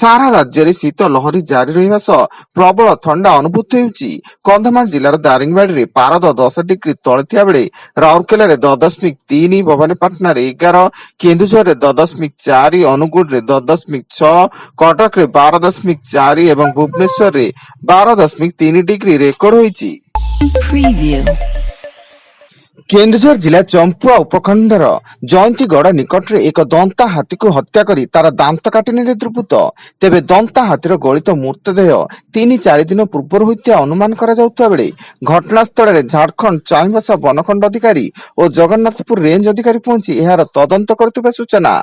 सारा राज्य में शीत लहरी जारी रहा सह प्रबल थंडा अनुभूत होउछि। कंधमाल जिलार दारिंगबाड़ी पारद 10 डिग्री तले थिया बेले राउरकेला 10.3, भवानीपाटना 11, केन्दुझर 10.4, अनुगुल 10.6, कटक 12.4 एवं भुवनेश्वर 12.3 डिग्री रेकर्ड होइछि। केन्दुझर जिला चंपुआ उपखंडर जयंतीगढ़ निकटरे एक दंता हाथी को हत्या करी तार दांत काटी नेले दुर्बृत्त। तेबे दंता हाथीर गलित मृतदेह 3-4 दिन पूर्व होइतिया अनुमान करा जाउतबा बेले घटनास्थल में झारखंड चाईबासा वनखंड अधिकारी और जगन्नाथपुर रेंज अधिकारी पहुंची एहार तदंत करथिबा सूचना।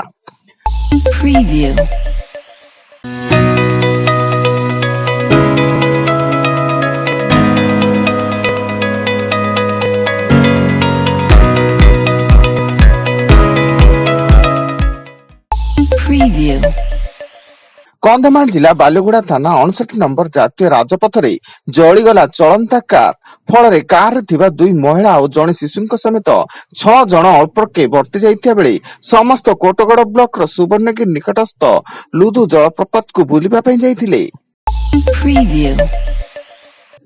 कंधमाल जिला बालीगुड़ा थाना 59 नंबर जातीय राजपथ रे जलीगला चलंता कार फल कार थिबा 2 महिला और जड़े शिशु समेत 6 जन अल्पके बर्ती जाइथिया बेले समस्त कोटगड़ ब्लॉक सुवर्णगिरी निकटस्थ लुदु जलप्रपात को बुलिबा पई जाइथिले।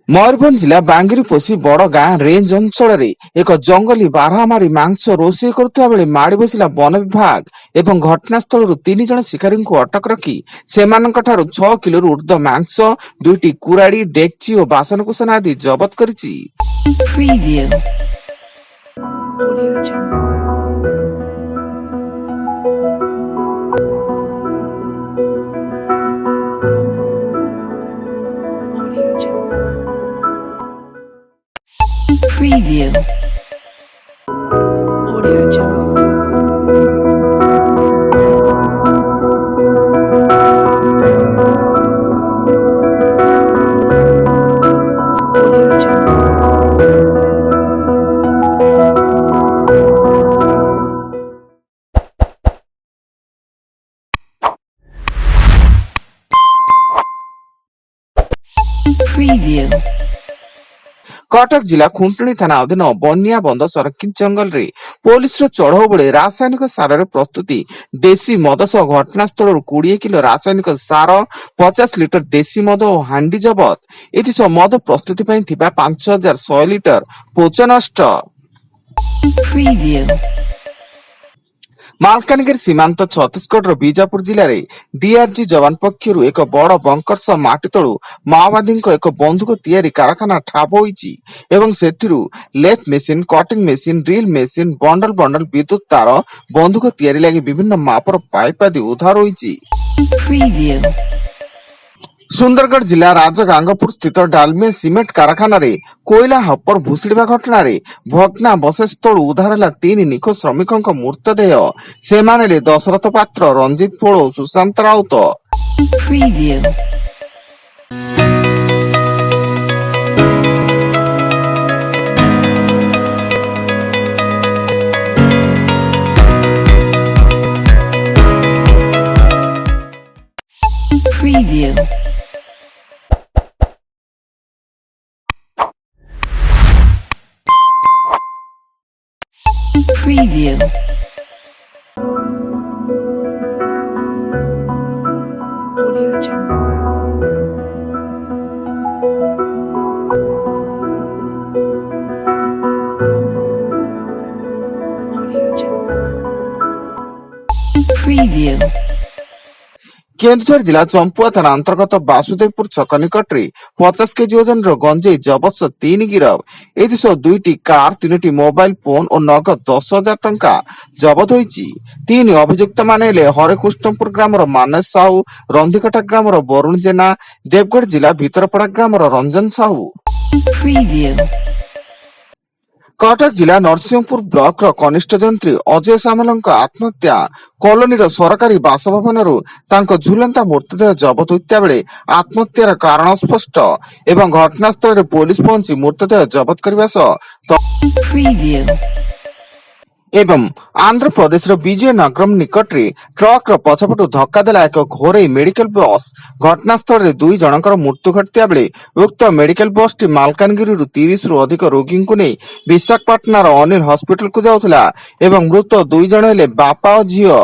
मयूरभंज जिला बांगिरी पोसी बड़ गाँ रेंज अंचल एक जंगली बारहमारी मांस रोषे करुवा बेले माड़ी बसिला वन विभाग एवं घटनास्थल 3 जन शिकारी को अटक रखी सेमानंक ठारू 6 किलो ऊर्ध्व मांस 2टी कुराड़ी डेक्ची और बासनकुसन आदि जबत करिछि। Preview. Audio Jungle. Audio Jungle. Preview. Cuttack जिला खुंटणी थाना अधीन बनिया बंद संरक्षित जंगल रे पुलिस चढ़ाऊ बेले रासायनिक सार प्रस्तुति देशी मद सह घटनास्थल 20 किलो रासायनिक सार 50 लिटर देशी मद और हांडी जबत। एथिसह मद प्रस्तुति 5100 लिटर पोच नष्ट। मालकानगिरी सीमांत छत्तीसगढ़ बीजापुर जिले में डीआरजी जवान पक्षर एक बड़ बंकर सह माटी तलू माओवादी एक बंदूक तैयारी कारखाना ठाब होइछि एवं सेथिरु lathe machine, cutting machine, drill machine, bundle bundle विद्युत तार, बंदूक तैयारी लगी विभिन्न मापर पाइप आदि उद्धार होइछि। सुंदरगढ़ जिला राजगांगपुर स्थित डालमिया सीमेंट कारखाना रे कोयला हपर भूषिड़ा घटना रे भग्ना बसेस तलू उद्धार है 3 निखोज श्रमिकों मृतदेह सेमाने दशरथ पात्र, रंजित पोल और Sushant Raut. Preview. Preview. Audio Jungle. Audio Jungle. Preview. Keonjhar जिला चंपुआ थाना अंतर्गत वासुदेवपुर छक निकट 50 केजी ओजन गंजेई जबत 3 गिरफ। एथिसह 2टी कार, 3टी मोबाइल फोन और नगद 10,000 टंका जबत होइछि। 3 अभियुक्त माने हरेकृष्णपुर ग्राम मानस साहू, रंधिकटा ग्राम वरुण जेना, देवगढ़ जिला भितरपड़ा ग्राम रंजन साहू। कटक जिला नरसिंहपुर ब्लॉक कनिष्ठ जंत्री अजय सामल आत्महत्या कॉलोनी सरकारी बासभवन झुलंता मृतदेह जबत होता बेले आत्महत्यार कारण स्पष्ट एवं घटनास्थल में पुलिस पहुंची मृतदेह जबत करने एवं आंध्र प्रदेश विजयनगरम निकट रे ट्रक पछपटू धक्का देला एक घोरे मेडिकल बस घटनास्थल में 2 जनकर मृत्यु घटता बेले उक्त मेडिकल बस टी मालकानगिरी 30 रु अधिक रोगी को नहीं विशाखापाटनार अनिल हॉस्पिटल को जाउथला एवं मृत 2 जन हेले बापा और झियो।